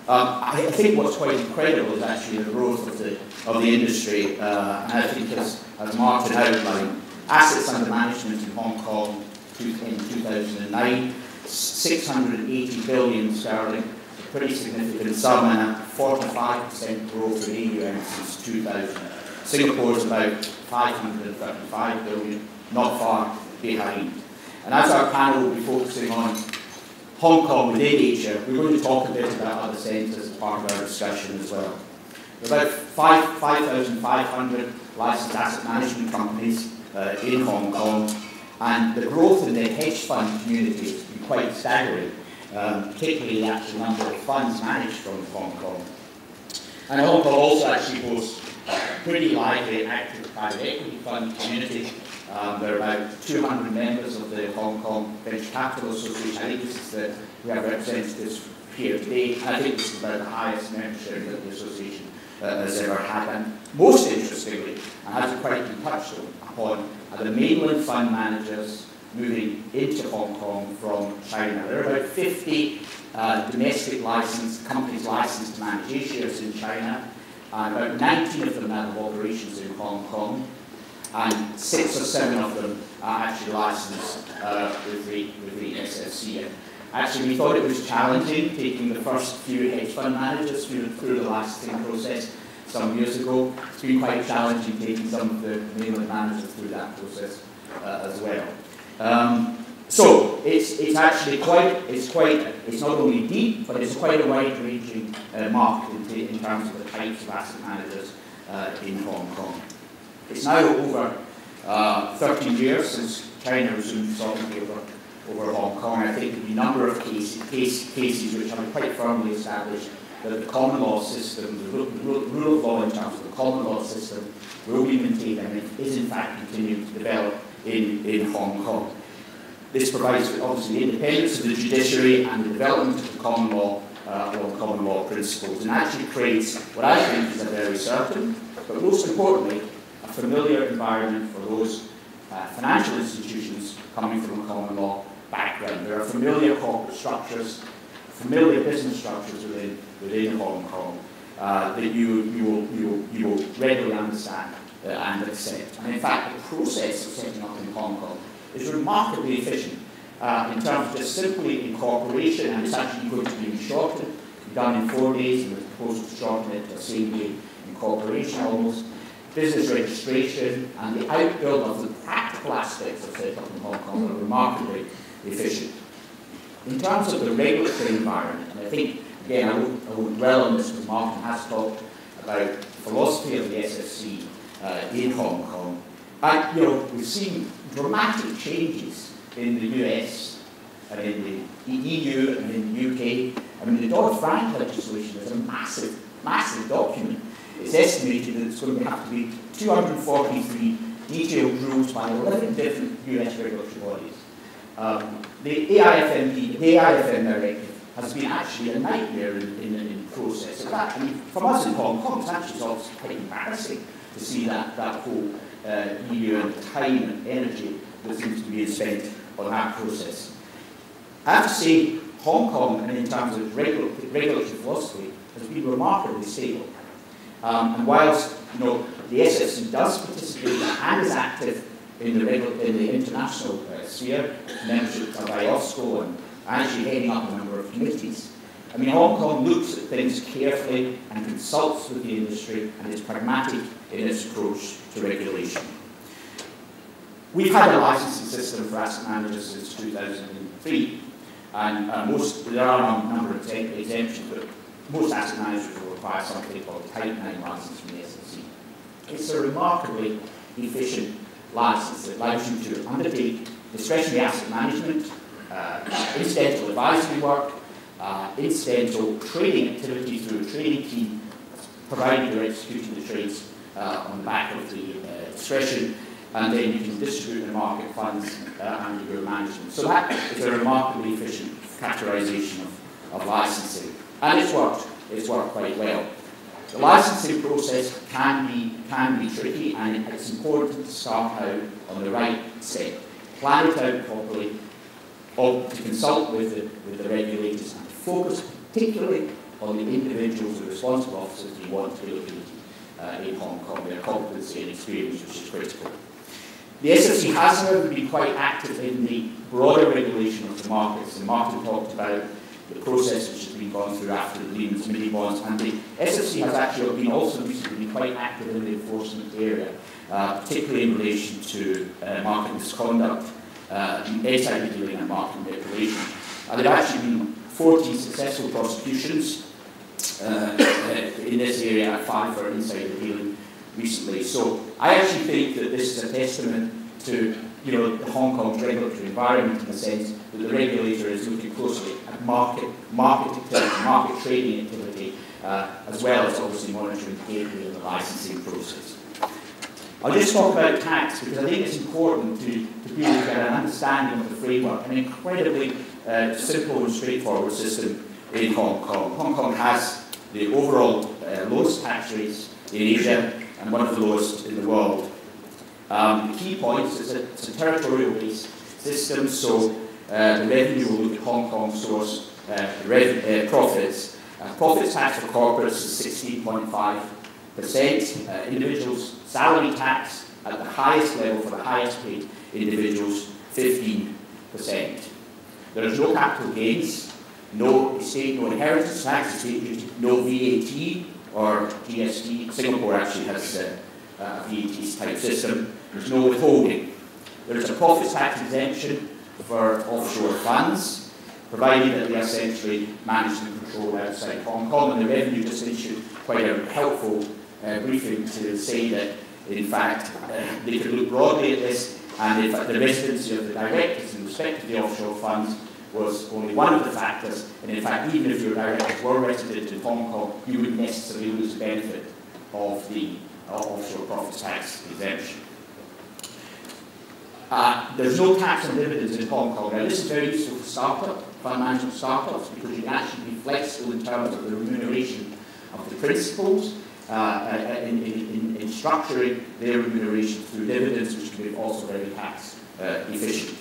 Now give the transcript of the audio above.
I think what's quite incredible is actually the growth of the industry, and I think as Martin outlined, assets under management in Hong Kong in 2009, 680 billion sterling, a pretty significant sum, and a 45% growth in AUM since 2000. Singapore is about 535 billion, not far behind. And as our panel will be focusing on Hong Kong within Asia, we're going to talk a bit about other centres as part of our discussion as well. There are about 5,500 licensed asset management companies in Hong Kong, and the growth in the hedge fund community has been quite staggering, particularly the actual number of funds managed from Hong Kong. And Hong Kong also actually boasts a pretty lively active private equity fund community. There are about 200 members of the Hong Kong Venture Capital Association. I think this is we have representatives here today. I think this is about the highest membership that the association has ever had. And most interestingly, and as quite been touched upon, are the mainland fund managers moving into Hong Kong from China. There are about 50 domestic licensed companies licensed to manage A-shares in China, and about 19 of them now have operations in Hong Kong, and 6 or 7 of them are actually licensed with the SFC. Actually, we thought it was challenging taking the first few hedge fund managers through the licensing process some years ago. It's been quite challenging taking some of the mainland managers through that process as well. So it's actually it's not only deep, but it's quite a wide-ranging market in terms of the types of asset managers in Hong Kong. It's now over 13 years since China resumed sovereignty over Hong Kong. I think there'll be a number of cases which have quite firmly established that the common law system, the rule of law in terms of the common law system, will be maintained and is in fact continuing to develop in Hong Kong. This provides obviously the independence of the judiciary and the development of the common law principles, and actually creates what I think is a very certain, but most importantly, a familiar environment for those financial institutions coming from a common law background. There are familiar corporate structures, familiar business structures within Hong Kong that you will readily understand and accept. And in fact, the process of setting up in Hong Kong is remarkably efficient in terms of just simply incorporation, and it's actually going to be shortened, done in 4 days, and the proposal to shorten it to same-day incorporation almost. Business registration and the outbuild of the practical aspects of setting up in Hong Kong are remarkably efficient. In terms of the regulatory environment, and I think, again, I won't dwell on this because Martin has talked about the philosophy of the SFC in Hong Kong. And, we've seen dramatic changes in the US and in the EU and in the UK. I mean, the Dodd-Frank legislation is a massive, massive document. It's estimated that it's going to have to be 243 detailed rules by 11 different US regulatory bodies. The AIFM directive has been actually a nightmare in the process. So that, I mean, from us in Hong Kong, it's actually quite embarrassing to see that whole EU and time and energy that seems to be spent on that process. I have to say, Hong Kong, and in terms of regulatory philosophy, has been remarkably stable. And whilst the SFC does participate and is active in the international sphere, membership of IOSCO and actually heading up a number of committees, I mean, Hong Kong looks at things carefully and consults with the industry and is pragmatic in its approach to regulation. We've had a licensing system for asset managers since 2003, and there are a number of exemptions, but most asset managers will require something called a Type 9 license from the SEC. It's a remarkably efficient license that allows you to undertake discretionary asset management, incidental advisory work, incidental trading activity through a trading team, provided you're executing the trades on the back of the discretion, and then you can distribute the market funds under your management. So that is a remarkably efficient categorization of licensing. And it's worked quite well. The licensing process can be tricky, and it's important to start out on the right step. Plan it out properly, or to consult with the regulators, and to focus particularly on the individuals and responsible officers you want to be looking in Hong Kong, their competency and experience, which is critical. The SFC has, however, been quite active in the broader regulation of the markets, and Martin talked about the process which has been gone through after the Lehman's mini bonds, and the SFC has actually been also recently quite active in the enforcement area, particularly in relation to market misconduct, insider dealing and market manipulation. And there have actually been 14 successful prosecutions in this area, and 5 for insider dealing recently. So I actually think that this is a testament to the Hong Kong's regulatory environment, in the sense that the regulator is looking closely at market activity, market trading activity, as well as obviously monitoring the gateway and the licensing process. I'll just talk about tax, because I think it's important to really get an understanding of the framework, an incredibly simple and straightforward system in Hong Kong. Hong Kong has the overall lowest tax rates in Asia and one of the lowest in the world. The key points is that it's a territorial-based system, so the revenue will look at Hong Kong source profits. Profits tax for corporates is 16.5%. Individuals' salary tax at the highest level for the highest paid individuals, 15%. There is no capital gains, no estate, no inheritance tax, estate duty, no VAT or GST. Singapore actually has a VAT type system. There's no withholding. There is a profit tax exemption for offshore funds, provided that they are essentially managed and controlled outside Hong Kong. And the revenue just issued quite a helpful briefing to say that, in fact, they could look broadly at this, and in fact, the residency of the directors in respect to the offshore funds was only one of the factors, and in fact, even if your directors were resident in Hong Kong, you wouldn't necessarily lose the benefit of the offshore profit tax exemption. There's no tax on dividends in Hong Kong. Now, this is very useful for fund management startups, because you can actually be flexible in terms of the remuneration of the principals, in structuring their remuneration through dividends, which can be also very tax efficient.